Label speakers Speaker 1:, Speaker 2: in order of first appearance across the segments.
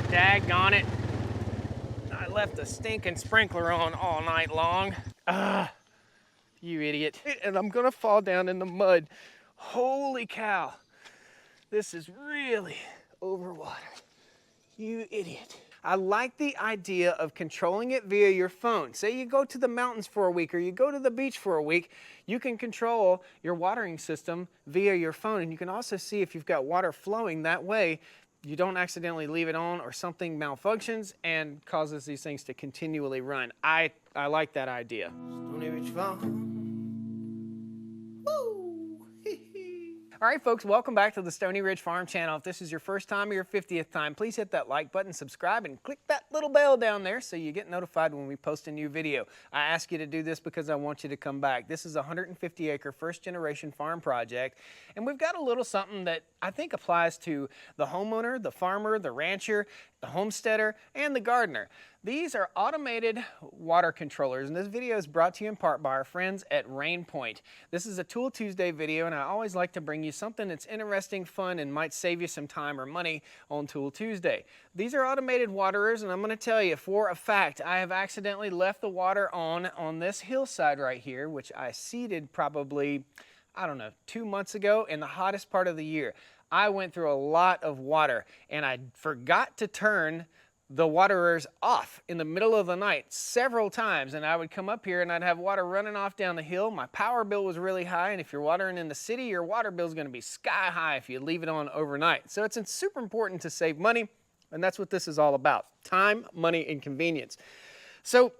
Speaker 1: Daggone it. I left the stinking sprinkler on all night long. You idiot. And I'm gonna fall down in the mud. Holy cow. This is really overwater. You idiot. I like the idea of controlling it via your phone. Say you go to the mountains for a week or you go to the beach for a week, you can control your watering system via your phone, and you can also see if you've got water flowing that way. You don't accidentally leave it on or something malfunctions and causes these things to continually run. I like that idea. Stoney Ridge Farm. All right, folks, welcome back to the Stoney Ridge Farm channel. If this is your first time or your 50th time, please hit that like button, subscribe, and click that little bell down there so you get notified when we post a new video. I ask you to do this because I want you to come back. This is a 150-acre first-generation farm project, and we've got a little something that I think applies to the homeowner, the farmer, the rancher, the homesteader, and the gardener. These are automated water controllers, and this video is brought to you in part by our friends at Rainpoint. This is a Tool Tuesday video, and I always like to bring you something that's interesting, fun, and might save you some time or money on Tool Tuesday. These are automated waterers, and I'm going to tell you for a fact, I have accidentally left the water on this hillside right here, which I seeded probably, I don't know, 2 months ago in the hottest part of the year. I went through a lot of water, and I forgot to turn the waterers off in the middle of the night several times, and I would come up here and I'd have water running off down the hill. My power bill was really high, and if you're watering in the city, your water bill is going to be sky high if you leave it on overnight. So it's super important to save money, and that's what this is all about: time, money, and convenience. So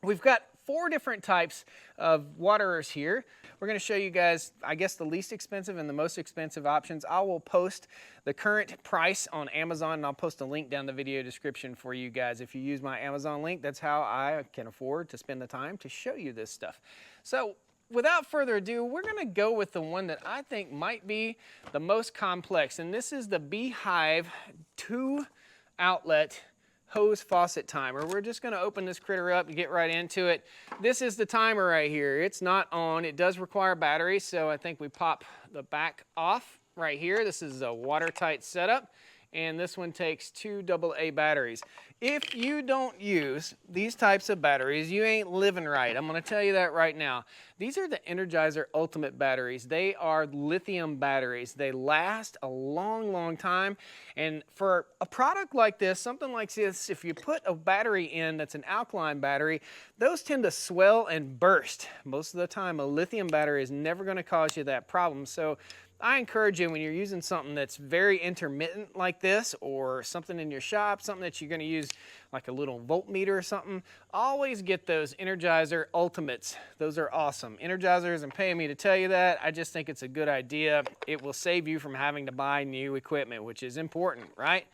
Speaker 1: we've got 4 different types of waterers here. We're going to show you guys, I guess, the least expensive and the most expensive options. I will post the current price on Amazon, and I'll post a link down the video description for you guys. If you use my Amazon link, that's how I can afford to spend the time to show you this stuff. So without further ado, we're going to go with the one that I think might be the most complex, and this is the Beehive 2-outlet hose faucet timer. We're just going to open this critter up and get right into it. This is the timer right here. It's not on. It does require batteries, so I think we pop the back off right here. This is a watertight setup, and this one takes 2 AA batteries. If you don't use these types of batteries, you ain't living right. I'm going to tell you that right now. These are the Energizer Ultimate batteries. They are lithium batteries. They last a long, long time. And for a product like this, something like this, if you put a battery in that's an alkaline battery, those tend to swell and burst. Most of the time, a lithium battery is never going to cause you that problem. So I encourage you, when you're using something that's very intermittent like this, or something in your shop, something that you're going to use like a little voltmeter or something, always get those Energizer Ultimates. Those are awesome. Energizer isn't paying me to tell you that. I just think it's a good idea. It will save you from having to buy new equipment, which is important, right?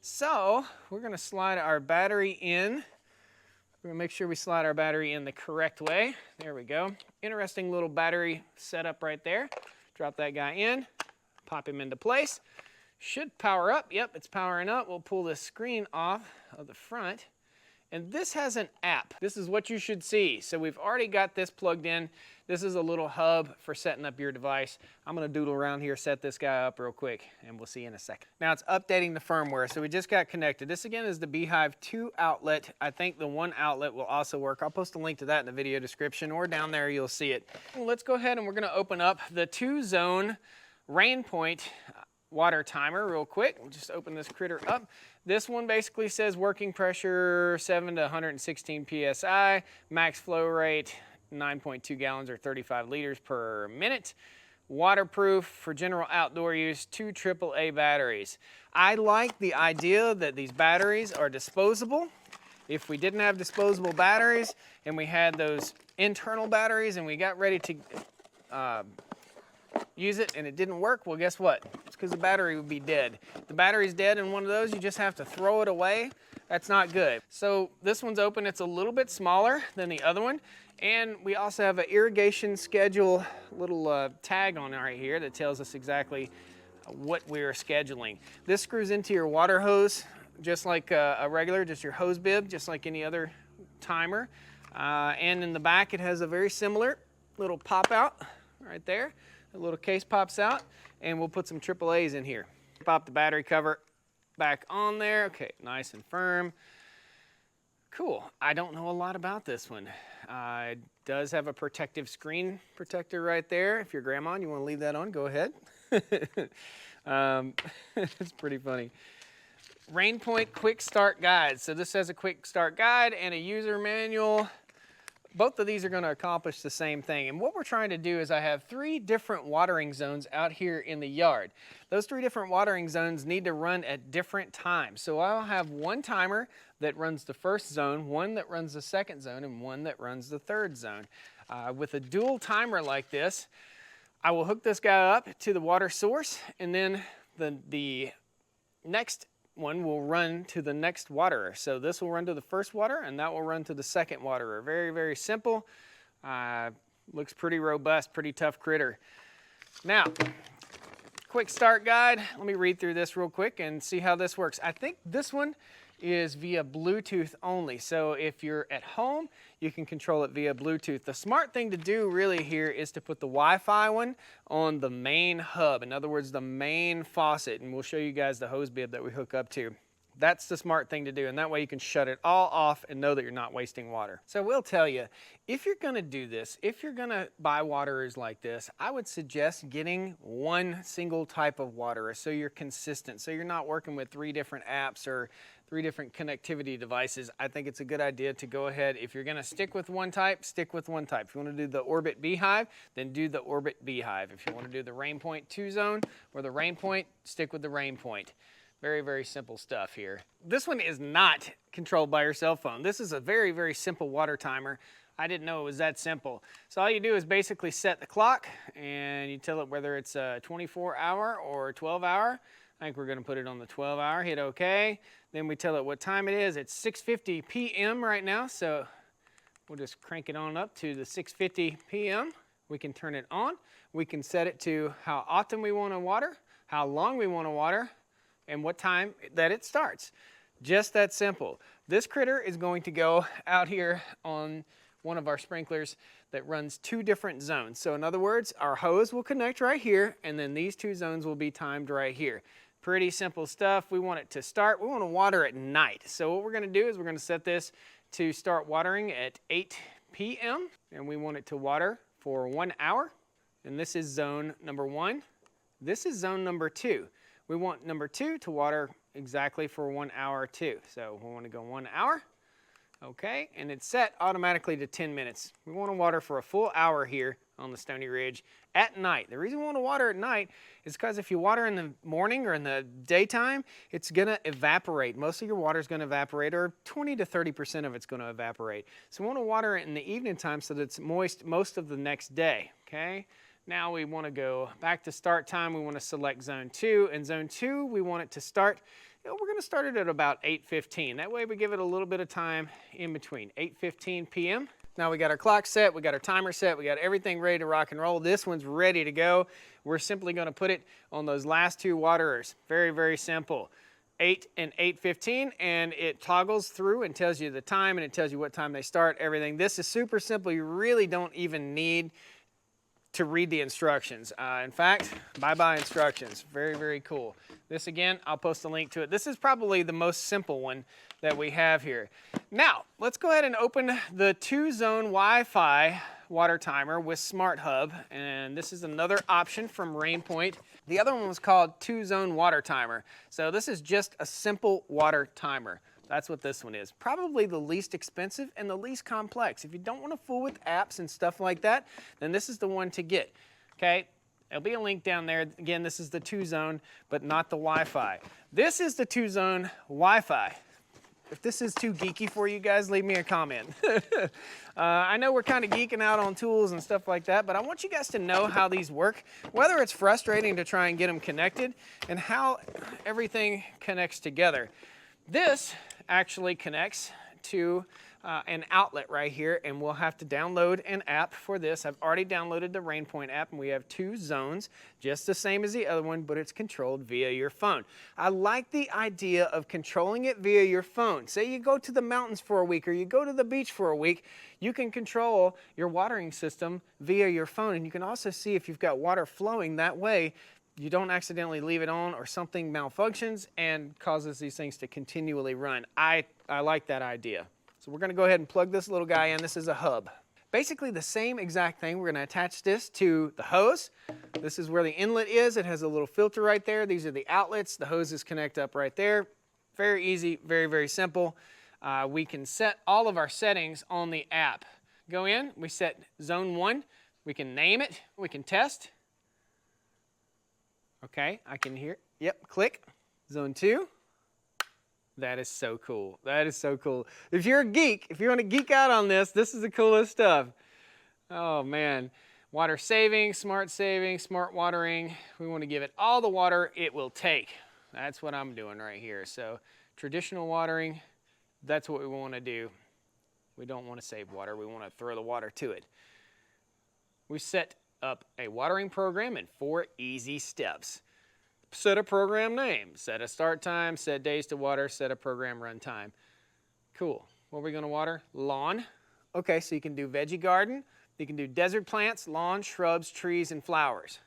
Speaker 1: So we're going to slide our battery in. We're going to make sure we slide our battery in the correct way. There we go. Interesting little battery setup right there. Drop that guy in, pop him into place. Should power up. Yep, it's powering up. We'll pull this screen off of the front. And this has an app. This is what you should see. So we've already got this plugged in. This is a little hub for setting up your device. I'm going to doodle around here, set this guy up real quick, and we'll see you in a second. Now it's updating the firmware, so we just got connected. This again is the Beehive 2-outlet. I think the 1 outlet will also work. I'll post a link to that in the video description, or down there you'll see it. Well, let's go ahead and we're going to open up the 2-zone Rainpoint water timer real quick. We'll just open this critter up. This one basically says working pressure 7 to 116 psi, max flow rate 9.2 gallons or 35 liters per minute. Waterproof for general outdoor use, 2 AAA batteries. I like the idea that these batteries are disposable. If we didn't have disposable batteries and we had those internal batteries and we got ready to use it and it didn't work, well, guess what? It's because the battery would be dead. If the battery's dead in one of those, you just have to throw it away. That's not good. So this one's open. It's a little bit smaller than the other one. And we also have an irrigation schedule little tag on right here that tells us exactly what we are scheduling. This screws into your water hose just like a regular, just your hose bib, just like any other timer. And in the back it has a very similar little pop out right there. A little case pops out, and we'll put some AAAs in here. Pop the battery cover back on there. Okay, nice and firm. Cool. I don't know a lot about this one. It does have a protective screen protector right there. If you're grandma and you want to leave that on, go ahead. It's pretty funny. Rainpoint Quick Start Guide. So this has a quick start guide and a user manual. Both of these are going to accomplish the same thing. And what we're trying to do is I have 3 different watering zones out here in the yard. Those 3 different watering zones need to run at different times. So I'll have one timer that runs the first zone, one that runs the second zone, and one that runs the third zone. With a dual timer like this, I will hook this guy up to the water source, and then the next one will run to the next waterer. So this will run to the first water and that will run to the second waterer. Very, very simple. Looks pretty robust, pretty tough critter. Now, quick start guide. Let me read through this real quick and see how this works. I think this one is via Bluetooth only. So if you're at home, you can control it via Bluetooth. The smart thing to do really here is to put the Wi-Fi one on the main hub. In other words, the main faucet, and we'll show you guys the hose bib that we hook up to. That's the smart thing to do, and that way you can shut it all off and know that you're not wasting water. So we'll tell you, if you're gonna do this, if you're gonna buy waterers like this, I would suggest getting one single type of waterer so you're consistent, so you're not working with 3 different apps or 3 different connectivity devices. I think it's a good idea to go ahead. If you're gonna stick with one type, stick with one type. If you wanna do the Orbit Beehive, then do the Orbit Beehive. If you wanna do the Rainpoint 2 zone or the Rainpoint, stick with the Rainpoint. Very, very simple stuff here. This one is not controlled by your cell phone. This is a very, very simple water timer. I didn't know it was that simple. So all you do is basically set the clock and you tell it whether it's a 24-hour or 12-hour. I think we're gonna put it on the 12-hour, hit OK. Then we tell it what time it is. It's 6:50 p.m. right now, so we'll just crank it on up to the 6:50 p.m. We can turn it on. We can set it to how often we wanna water, how long we wanna water, and what time that it starts. Just that simple. This critter is going to go out here on one of our sprinklers that runs 2 different zones. So in other words, our hose will connect right here, and then these 2 zones will be timed right here. Pretty simple stuff. We want it to start, we want to water at night. So what we're going to do is we're going to set this to start watering at 8 p.m. and we want it to water for 1 hour. And this is zone number 1. This is zone number 2. We want number 2 to water exactly for 1 hour too. So we want to go 1 hour. Okay, and it's set automatically to 10 minutes. We want to water for a full hour here on the Stoney Ridge at night. The reason we want to water at night is because if you water in the morning or in the daytime, it's going to evaporate. Most of your water is going to evaporate, or 20 to 30% of it's going to evaporate. So we want to water it in the evening time so that it's moist most of the next day. Okay. Now we want to go back to start time. We want to select zone 2. And zone 2, we want it to start, we're going to start it at about 8:15. That way we give it a little bit of time in between, 8:15 p.m. Now we got our clock set, we got our timer set, we got everything ready to rock and roll. This one's ready to go. We're simply going to put it on those last 2 waterers. Very, very simple. 8 and 8:15, and it toggles through and tells you the time, and it tells you what time they start, everything. This is super simple. You really don't even need to read the instructions. In fact, bye-bye instructions. Very, very cool. This again, I'll post a link to it. This is probably the most simple one that we have here. Now, let's go ahead and open the 2-zone Wi-Fi water timer with Smart Hub, and this is another option from Rainpoint. The other one was called 2-zone water timer. So this is just a simple water timer. That's what this one is. Probably the least expensive and the least complex. If you don't want to fool with apps and stuff like that, then this is the one to get. Okay? There'll be a link down there. Again, this is the 2-zone, but not the Wi-Fi. This is the 2-zone Wi-Fi. If this is too geeky for you guys, leave me a comment. I know we're kind of geeking out on tools and stuff like that, but I want you guys to know how these work, whether it's frustrating to try and get them connected, and how everything connects together. This actually connects to an outlet right here, and we'll have to download an app for this. I've already downloaded the Rainpoint app, and we have 2 zones, just the same as the other one, but it's controlled via your phone. I like the idea of controlling it via your phone. Say you go to the mountains for a week, or you go to the beach for a week, you can control your watering system via your phone, and you can also see if you've got water flowing that way you don't accidentally leave it on or something malfunctions and causes these things to continually run. I like that idea. So we're going to go ahead and plug this little guy in. This is a hub. Basically the same exact thing. We're going to attach this to the hose. This is where the inlet is. It has a little filter right there. These are the outlets. The hoses connect up right there. Very easy, very, very simple. We can set all of our settings on the app. Go in, we set zone 1. We can name it. We can test. Okay, I can hear. Yep, click. Zone 2. That is so cool. That is so cool. If you're a geek, if you want to geek out on this, this is the coolest stuff. Oh man. Water saving, smart watering. We want to give it all the water it will take. That's what I'm doing right here. So traditional watering, that's what we want to do. We don't want to save water. We want to throw the water to it. We set up a watering program in 4 easy steps. Set a program name, set a start time, set days to water, set a program run time. Cool. What are we going to water? Lawn. Okay, so you can do veggie garden. You can do desert plants, lawn, shrubs, trees, and flowers.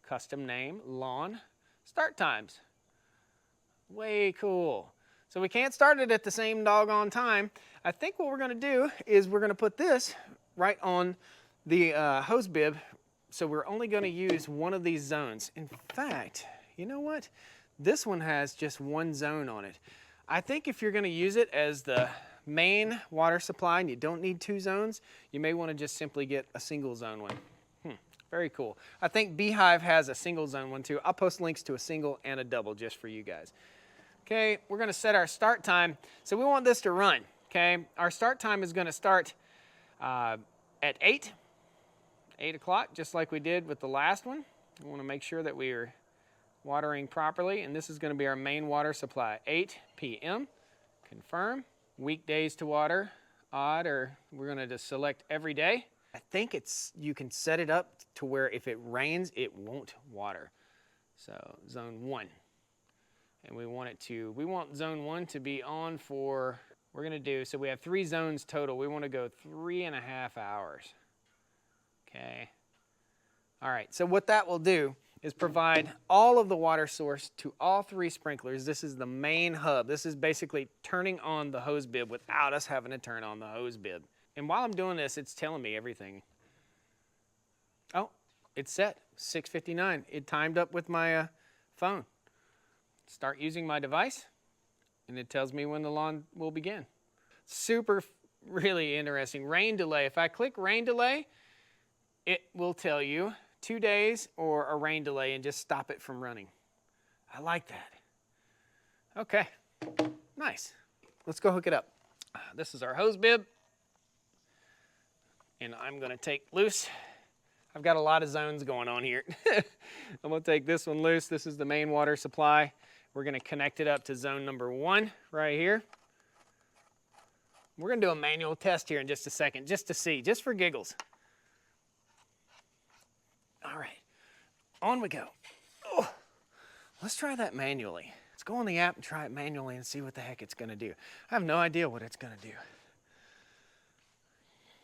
Speaker 1: Custom name, lawn. Start times. Way cool. So we can't start it at the same doggone time. I think what we're going to do is we're going to put this right on the hose bib. So we're only going to use one of these zones. In fact, you know what? This one has just one zone on it. I think if you're going to use it as the main water supply and you don't need 2 zones, you may want to just simply get a single zone one. Very cool. I think Beehive has a single zone one too. I'll post links to a single and a double just for you guys. Okay, we're going to set our start time. So we want this to run. Okay, our start time is going to start at 8 o'clock, just like we did with the last one. We want to make sure that we are watering properly, and this is going to be our main water supply. 8 p.m. Confirm. Weekdays to water, odd, or we're going to just select every day. I think you can set it up to where if it rains, it won't water. So zone 1. And we want zone 1 to be on for, we're going to do, so we have 3 zones total. We want to go 3.5 hours. Okay. All right, so what that will do is provide all of the water source to all 3 sprinklers. This is the main hub. This is basically turning on the hose bib without us having to turn on the hose bib. And while I'm doing this, it's telling me everything. Oh, it's set, 6:59. It timed up with my phone. Start using my device, and it tells me when the lawn will begin. Super, really interesting. Rain delay. If I click rain delay, it will tell you 2 days or a rain delay and just stop it from running. I like that. Okay, nice. Let's go hook it up. This is our hose bib, and I'm going to take loose. I've got a lot of zones going on here. I'm going to take this one loose. This is the main water supply. We're going to connect it up to zone number 1 right here. We're going to do a manual test here in just a second, just to see, just for giggles. All right, on we go. Oh, let's try that manually. Let's go on the app and try it manually and see what the heck it's going to do. I have no idea what it's going to do.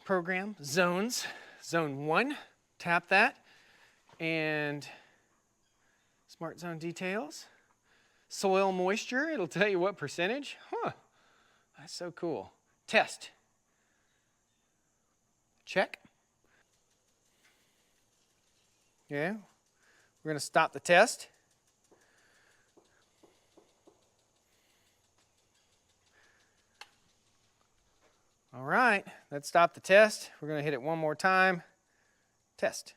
Speaker 1: Program, zones, zone 1, tap that, and smart zone details. Soil moisture, it'll tell you what percentage. Huh, that's so cool. Test. Check. Yeah, we're going to stop the test. All right, let's stop the test. We're going to hit it one more time. Test.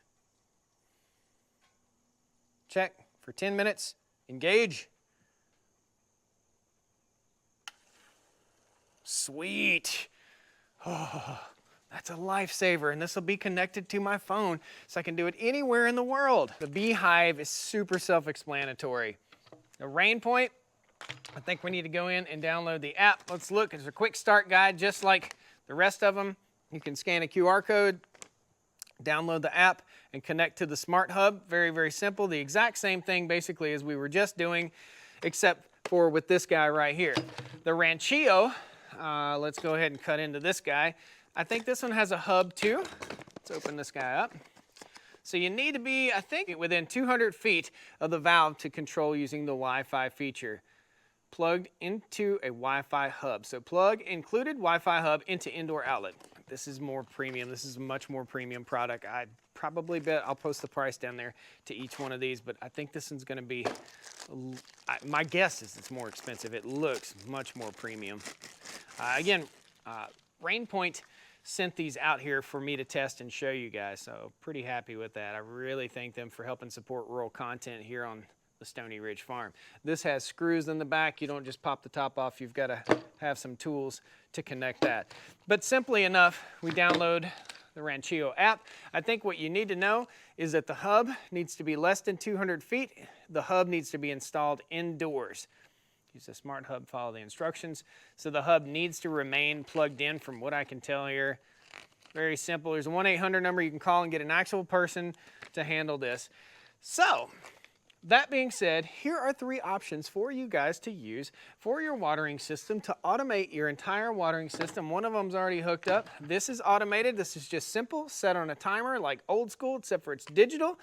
Speaker 1: Check for 10 minutes. Engage. Sweet. Oh. That's a lifesaver, and this will be connected to my phone so I can do it anywhere in the world. The Beehive is super self-explanatory. The rain point, I think we need to go in and download the app. Let's look. It's a quick start guide just like the rest of them. You can scan a QR code, download the app, and connect to the Smart Hub. Very, very simple. The exact same thing basically as we were just doing, except for with this guy right here. The Ranchillo, let's go ahead and cut into this guy. I think this one has a hub too. Let's open this guy up. So you need to be, I think, within 200 feet of the valve to control using the Wi-Fi feature. Plugged into a Wi-Fi hub. So plug included Wi-Fi hub into indoor outlet. This is more premium. This is a much more premium product. I probably bet I'll post the price down there to each one of these, but I think this one's going to be, my guess is it's more expensive. It looks much more premium. Again, Rainpoint sent these out here for me to test and show you guys, so pretty happy with that. I really thank them for helping support rural content here on the Stoney Ridge Farm. This has screws in the back. You don't just pop the top off. You've got to have some tools to connect that. But simply enough, we download the Ranchillo app. I think what you need to know is that the hub needs to be less than 200 feet. The hub needs to be installed indoors. Use the smart hub, follow the instructions. So the hub needs to remain plugged in from what I can tell here. Very simple. There's a 1-800 number you can call and get an actual person to handle this. So, that being said, here are 3 options for you guys to use for your watering system to automate your entire watering system. One of them's already hooked up. This is automated. This is just simple, set on a timer like old school, except for it's digital.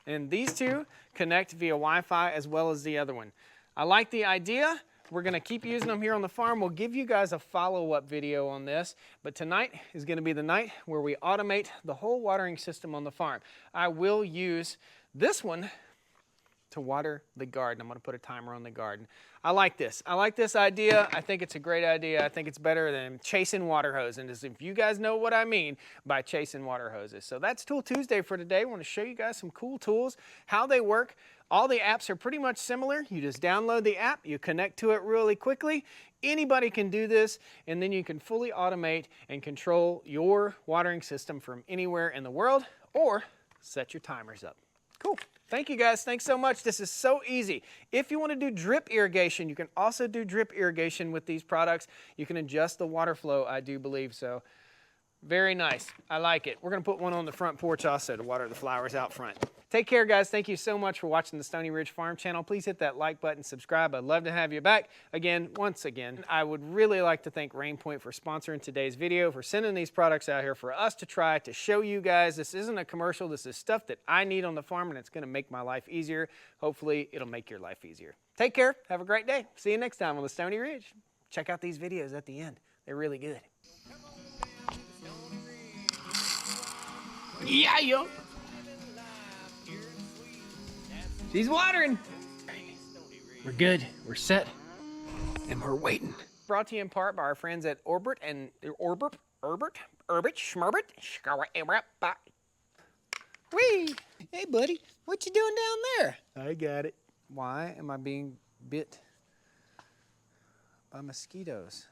Speaker 1: And these 2 connect via Wi-Fi as well as the other one. I like the idea. We're going to keep using them here on the farm. We'll give you guys a follow-up video on this, but tonight is going to be the night where we automate the whole watering system on the farm. I will use this one to water the garden. I'm going to put a timer on the garden. I like this. I like this idea. I think it's a great idea. I think it's better than chasing water hoses. And as if you guys know what I mean by chasing water hoses. So that's Tool Tuesday for today. I want to show you guys some cool tools, how they work. All the apps are pretty much similar. You just download the app, you connect to it really quickly. Anybody can do this, and then you can fully automate and control your watering system from anywhere in the world, or set your timers up. Cool. Thank you guys. Thanks so much. This is so easy. If you want to do drip irrigation, you can also do drip irrigation with these products. You can adjust the water flow, I do believe so. Very nice. I like it. We're going to put one on the front porch also to water the flowers out front. Take care, guys. Thank you so much for watching the Stoney Ridge Farm channel. Please hit that like button, subscribe. I'd love to have you back. Once again, I would really like to thank Rainpoint for sponsoring today's video, for sending these products out here for us to try to show you guys. This isn't a commercial. This is stuff that I need on the farm, and it's going to make my life easier. Hopefully, it'll make your life easier. Take care. Have a great day. See you next time on the Stoney Ridge. Check out these videos at the end. They're really good. Yeah, yo. She's watering. We're good. We're set. And we're waiting. Brought to you in part by our friends at Orbit and Orbit, Schmerbit. Whee! Hey, buddy. What you doing down there? I got it. Why am I being bit by mosquitoes?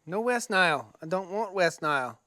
Speaker 1: No West Nile. I don't want West Nile.